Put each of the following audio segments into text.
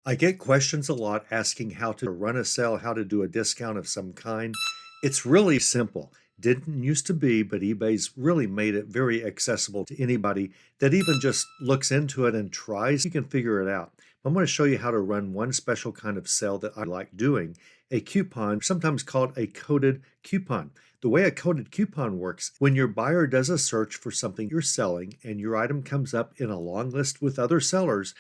I get questions a lot asking how to run a sale, how to do a discount of some kind. It's really simple. Didn't used to be, but eBay's really made it very accessible to anybody that even just looks into it and tries. You can figure it out. I'm going to show you how to run one special kind of sale that I like doing, a coupon, sometimes called a coded coupon. The way a coded coupon works, when your buyer does a search for something you're selling and your item comes up in a long list with other sellers,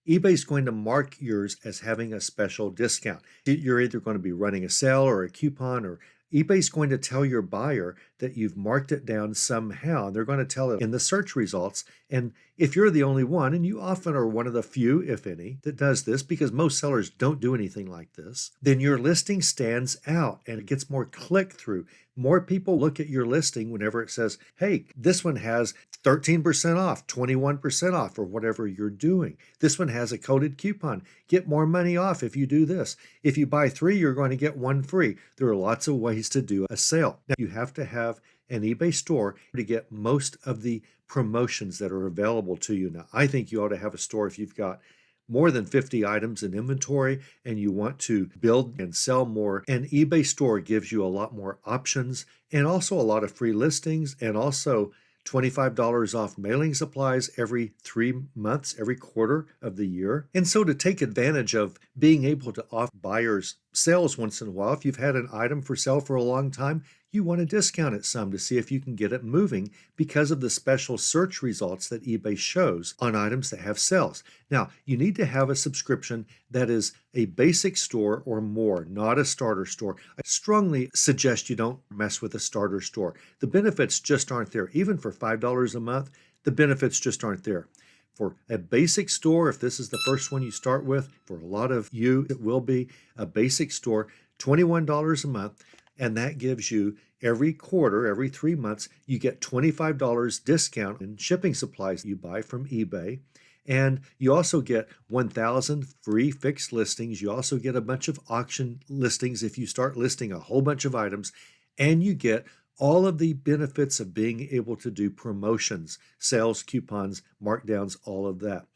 eBay's going to mark yours as having a special discount. You're either going to be running a sale or a coupon, or eBay's going to tell your buyer that you've marked it down somehow. They're going to tell it in the search results. And if you're the only one, and you often are one of the few, if any, that does this, because most sellers don't do anything like this, then your listing stands out and it gets more click through. More people look at your listing whenever it says, hey, this one has 13% off, 21% off, or whatever you're doing. This one has a coded coupon. Get more money off if you do this. If you buy 3, you're going to get 1 free. There are lots of ways to do a sale. Now, you have to have an eBay store to get most of the promotions that are available to you. Now, I think you ought to have a store if you've got more than 50 items in inventory and you want to build and sell more. An eBay store gives you a lot more options and also a lot of free listings, and also $25 off mailing supplies every 3 months, every quarter of the year. And so to take advantage of being able to offer buyers sales once in a while, if you've had an item for sale for a long time, you want to discount it some to see if you can get it moving because of the special search results that eBay shows on items that have sales. Now, you need to have a subscription that is a basic store or more, not a starter store. I strongly suggest you don't mess with a starter store. The benefits just aren't there. Even for $5 a month, the benefits just aren't there. For a basic store, if this is the first one you start with, for a lot of you, it will be a basic store, $21 a month. And that gives you every quarter, every 3 months, you get $25 discount in shipping supplies you buy from eBay. And you also get 1,000 free fixed listings. You also get a bunch of auction listings if you start listing a whole bunch of items. And you get all of the benefits of being able to do promotions, sales, coupons, markdowns, all of that.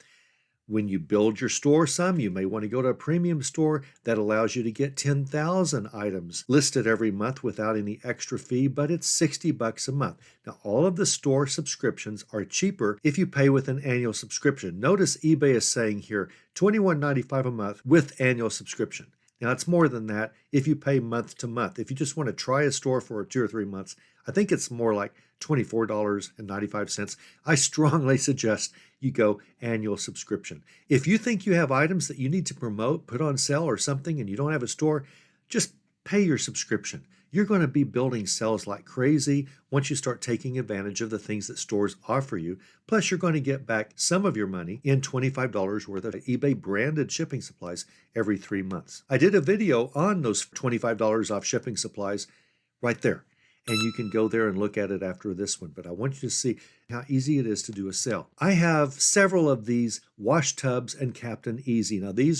When you build your store some, you may want to go to a premium store that allows you to get 10,000 items listed every month without any extra fee, but it's $60 a month. Now, all of the store subscriptions are cheaper if you pay with an annual subscription. Notice eBay is saying here $21.95 a month with annual subscription. Now, it's more than that if you pay month to month. If you just want to try a store for 2 or 3 months, I think it's more like $24.95. I strongly suggest you go annual subscription. If you think you have items that you need to promote, put on sale or something, and you don't have a store, just pay your subscription. You're going to be building sales like crazy once you start taking advantage of the things that stores offer you. Plus, you're going to get back some of your money in $25 worth of eBay branded shipping supplies every 3 months. I did a video on those $25 off shipping supplies right there. And you can go there and look at it after this one. But I want you to see how easy it is to do a sale. I have several of these wash tubs and Captain Easy. Now, they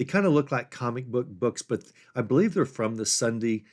kind of look like comic book books, but I believe they're from the Sunday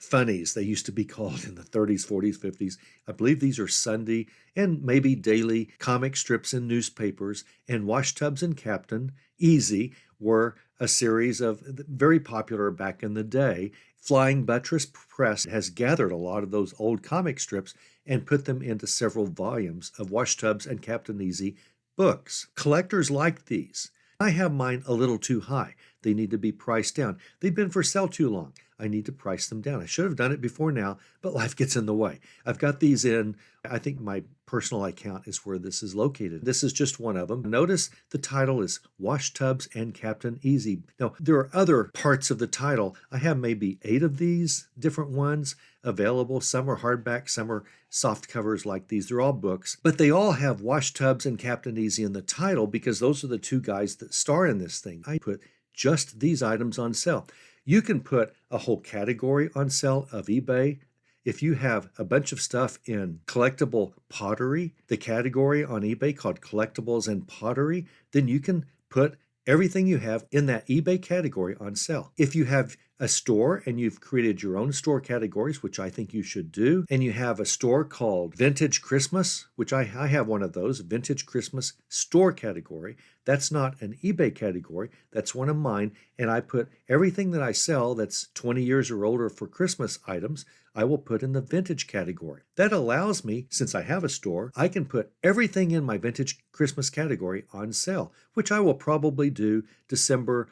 Funnies, they used to be called in the 30s, 40s, 50s. I believe these are Sunday and maybe daily comic strips in newspapers. And Wash Tubs and Captain Easy were a series of very popular back in the day. Flying Buttress Press has gathered a lot of those old comic strips and put them into several volumes of Wash Tubs and Captain Easy books. Collectors like these. I have mine a little too high. They need to be priced down. They've been for sale too long. I need to price them down. I should have done it before now, but life gets in the way. I've got these in, I think my personal account is where this is located. This is just one of them. Notice the title is Wash Tubs and Captain Easy. Now, there are other parts of the title. I have maybe 8 of these different ones available. Some are hardback, some are soft covers like these. They're all books, but they all have Wash Tubs and Captain Easy in the title because those are the 2 guys that star in this thing. I put just these items on sale. You can put a whole category on sale of eBay. If you have a bunch of stuff in collectible pottery, the category on eBay called collectibles and pottery, then you can put everything you have in that eBay category on sale. If you have a store and you've created your own store categories, which I think you should do, and you have a store called Vintage Christmas, which I have one of those, Vintage Christmas store category. That's not an eBay category, that's one of mine, and I put everything that I sell that's 20 years or older for Christmas items, I will put in the vintage category. That allows me, since I have a store, I can put everything in my vintage Christmas category on sale, which I will probably do December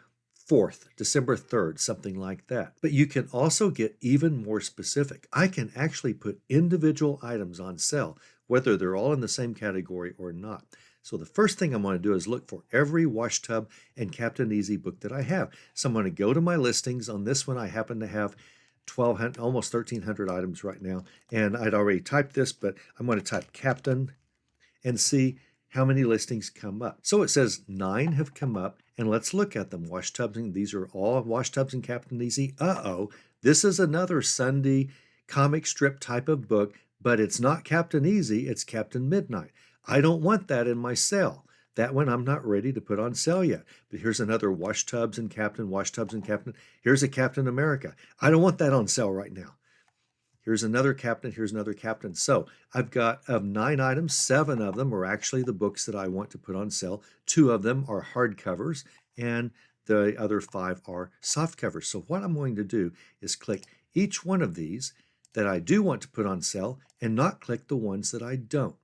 4th, December 3rd, something like that. But you can also get even more specific. I can actually put individual items on sale, whether they're all in the same category or not. So the first thing I'm going to do is look for every wash tub and Captain Easy book that I have. So I'm going to go to my listings. On this one, I happen to have 1,200, almost 1,300 items right now. And I'd already typed this, but I'm going to type Captain and see how many listings come up. So it says 9 have come up, and let's look at them. Wash tubs, and these are all wash tubs and Captain Easy. This is another Sunday comic strip type of book, but it's not Captain Easy, it's Captain Midnight. I don't want that in my sale. That one I'm not ready to put on sale yet. But here's another wash tubs and Captain, wash tubs and Captain. Here's a Captain America. I don't want that on sale right now. Here's another Captain, here's another Captain. So I've got of 9 items, 7 of them are actually the books that I want to put on sale. 2 of them are hardcovers, and the other 5 are soft covers. So what I'm going to do is click each one of these that I do want to put on sale and not click the ones that I don't.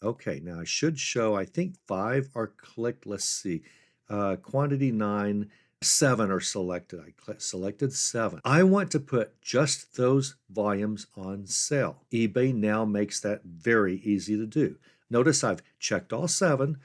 Okay, now I should show, I think 5 are clicked. Let's see. Quantity 9, 7 are selected. I selected 7. I want to put just those volumes on sale. eBay now makes that very easy to do. Notice I've checked all 7.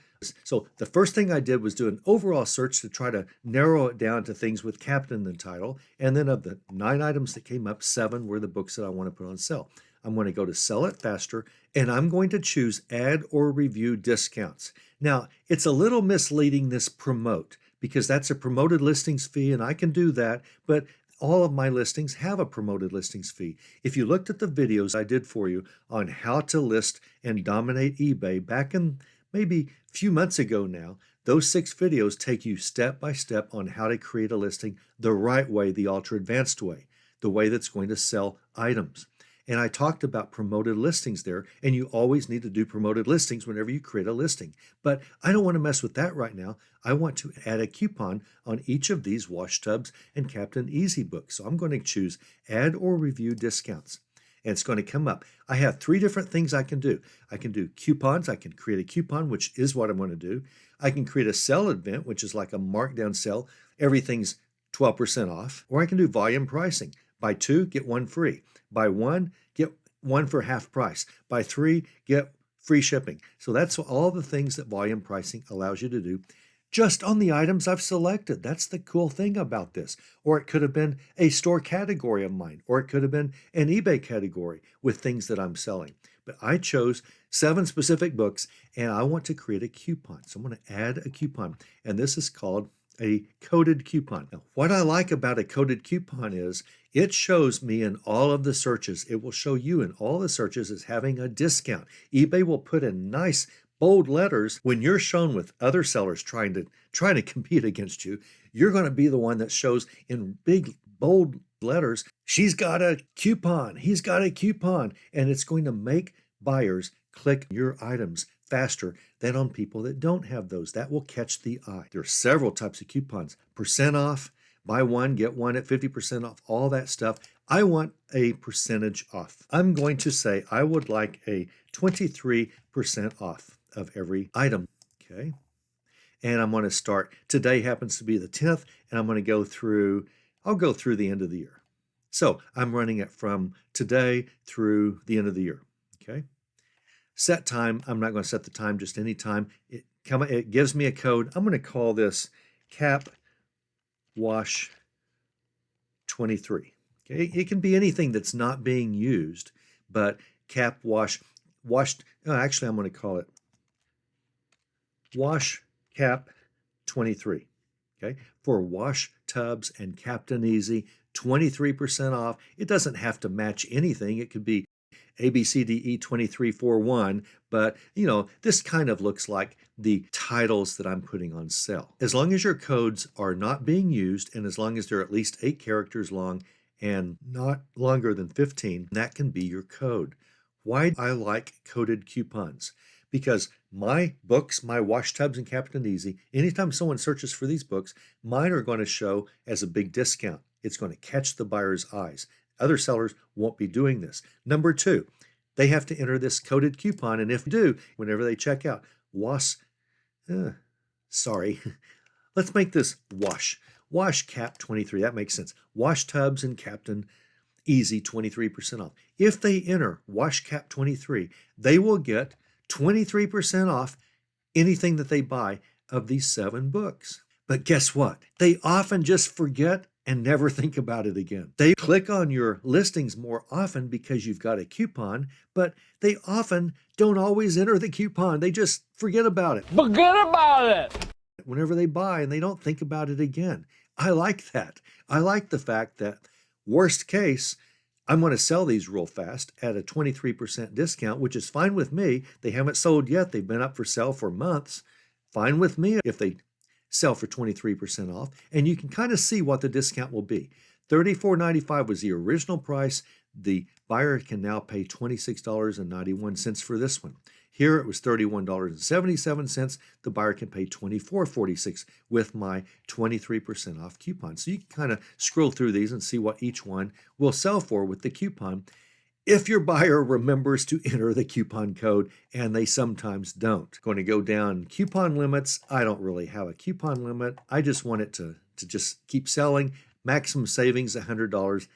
So the first thing I did was do an overall search to try to narrow it down to things with Captain in the title. And then of the 9 items that came up, 7 were the books that I want to put on sale. I'm going to go to Sell It Faster, and I'm going to choose Add or Review Discounts. Now, it's a little misleading, this promote, because that's a promoted listings fee, and I can do that, but all of my listings have a promoted listings fee. If you looked at the videos I did for you on how to list and dominate eBay back in maybe a few months ago now, those 6 videos take you step by step on how to create a listing the right way, the ultra advanced way, the way that's going to sell items. And I talked about promoted listings there, and you always need to do promoted listings whenever you create a listing. But I don't want to mess with that right now. I want to add a coupon on each of these wash tubs and Captain Easy books. So I'm going to choose Add or Review Discounts. And it's going to come up. I have 3 different things I can do. I can do coupons. I can create a coupon, which is what I'm going to do. I can create a sale event, which is like a markdown sale. Everything's 12% off. Or I can do volume pricing. Buy 2, get 1 free. Buy 1, get 1 for half price. Buy 3, get free shipping. So that's all the things that volume pricing allows you to do just on the items I've selected. That's the cool thing about this. Or it could have been a store category of mine, or it could have been an eBay category with things that I'm selling. But I chose 7 specific books, and I want to create a coupon. So I'm going to add a coupon, and this is called a coded coupon. Now, what I like about a coded coupon is it shows me in all of the searches. It will show you in all the searches as having a discount. eBay will put in nice bold letters when you're shown with other sellers trying to compete against you. You're going to be the one that shows in big bold letters, she's got a coupon, he's got a coupon, and it's going to make buyers click your items faster than on people that don't have those. That will catch the eye. There are several types of coupons. Percent off, buy 1, get 1 at 50% off, all that stuff. I want a percentage off. I'm going to say I would like a 23% off of every item. Okay. And I'm going to start. Today happens to be the 10th, and I'm going to go through, I'll go through the end of the year. So I'm running it from today through the end of the year. Okay. Set time, I'm not going to set the time, just any time. It gives me a code. I'm going to call this Cap Wash 23. Okay, it can be anything that's not being used, but Cap Wash, actually I'm going to call it Wash Cap 23. Okay, for wash tubs and Captain Easy, 23% off. It doesn't have to match anything. It could be ABCDE2341, but this kind of looks like the titles that I'm putting on sale. As long as your codes are not being used and as long as they're at least 8 characters long and not longer than 15, that can be your code. Why do I like coded coupons? Because my books, my Wash Tubs and Captain Easy, anytime someone searches for these books, mine are going to show as a big discount. It's going to catch the buyer's eyes. Other sellers won't be doing this. Number 2, they have to enter this coded coupon, and if they do, whenever they check out, let's make this Wash Cap 23. That makes sense. Wash Tubs and Captain Easy 23% off. If they enter Wash Cap 23, they will get 23% off anything that they buy of these 7 books. But guess what? They often just forget and never think about it again. They click on your listings more often because you've got a coupon, but they often don't always enter the coupon. They just forget about it. Forget about it! Whenever they buy and they don't think about it again. I like that. I like the fact that worst case, I'm going to sell these real fast at a 23% discount, which is fine with me. They haven't sold yet. They've been up for sale for months. Fine with me if they sell for 23% off. And you can kind of see what the discount will be. $34.95 was the original price. The buyer can now pay $26.91 for this one. Here it was $31.77. The buyer can pay $24.46 with my 23% off coupon. So you can kind of scroll through these and see what each one will sell for with the coupon if your buyer remembers to enter the coupon code, and they sometimes don't. Going to go down coupon limits. I don't really have a coupon limit. I just want it to just keep selling. Maximum savings, $100.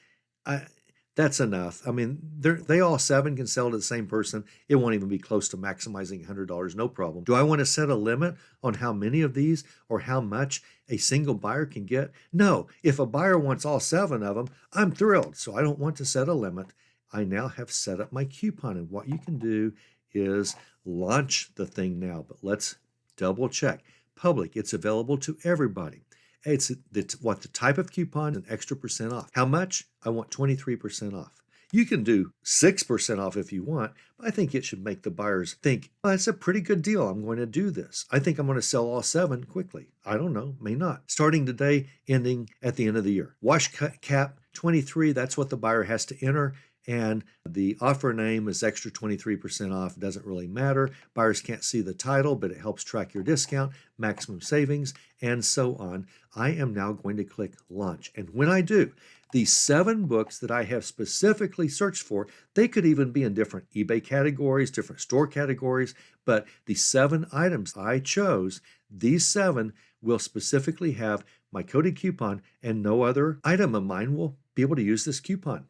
That's enough. I mean, they all 7 can sell to the same person. It won't even be close to maximizing $100, no problem. Do I want to set a limit on how many of these or how much a single buyer can get? No. If a buyer wants all 7 of them, I'm thrilled. So I don't want to set a limit. I now have set up my coupon, and what you can do is launch the thing now. But let's double check. Public, it's available to everybody. It's what the type of coupon, an extra % off. How much? I want 23% off. You can do 6% off if you want, but I think it should make the buyers think, well, that's a pretty good deal. I'm going to do this. I think I'm going to sell all 7 quickly. I don't know, may not. Starting today, ending at the end of the year. Wash Cap 23, that's what the buyer has to enter. And the offer name is extra 23% off. It doesn't really matter. Buyers can't see the title, but it helps track your discount, maximum savings, and so on. I am now going to click launch. And when I do, these 7 books that I have specifically searched for, they could even be in different eBay categories, different store categories, but the 7 items I chose, these 7 will specifically have my coded coupon, and no other item of mine will be able to use this coupon.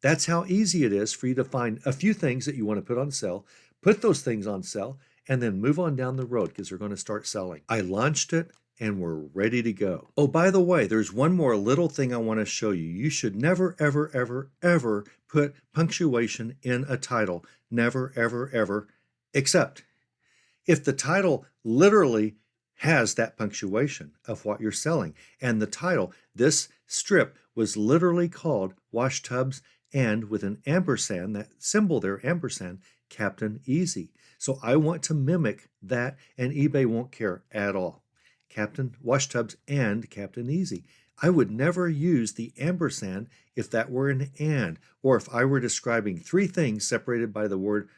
That's how easy it is for you to find a few things that you want to put on sale, put those things on sale, and then move on down the road because they're going to start selling. I launched it and we're ready to go. Oh, by the way, there's one more little thing I want to show you. You should never, ever, ever, ever put punctuation in a title. Never, ever, ever, except if the title literally has that punctuation of what you're selling. And the title, this strip was literally called Wash Tubs and with an ampersand, that symbol there, ampersand, Captain Easy. So I want to mimic that, and eBay won't care at all. Captain Wash Tubs and Captain Easy. I would never use the ampersand if that were an and, or if I were describing 3 things separated by the word,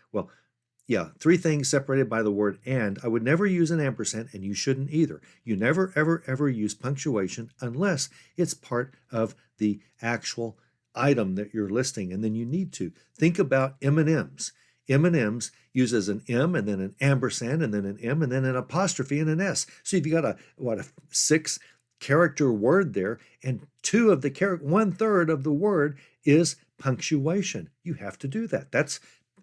3 things separated by the word and. I would never use an ampersand, and you shouldn't either. You never, ever, ever use punctuation unless it's part of the actual item that you're listing, and then you need to. Think about M&Ms. M&Ms uses an M and then an ampersand and then an M and then an apostrophe and an S. So you've got a 6-character word there, and 1/3 of the word is punctuation. You have to do that. That's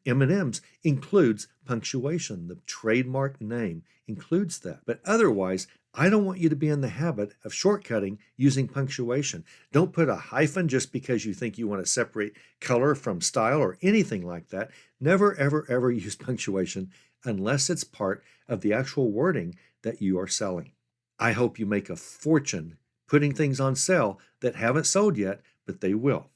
M&Ms includes punctuation. The trademark name includes that. But otherwise, I don't want you to be in the habit of shortcutting using punctuation. Don't put a hyphen just because you think you want to separate color from style or anything like that. Never, ever, ever use punctuation unless it's part of the actual wording that you are selling. I hope you make a fortune putting things on sale that haven't sold yet, but they will.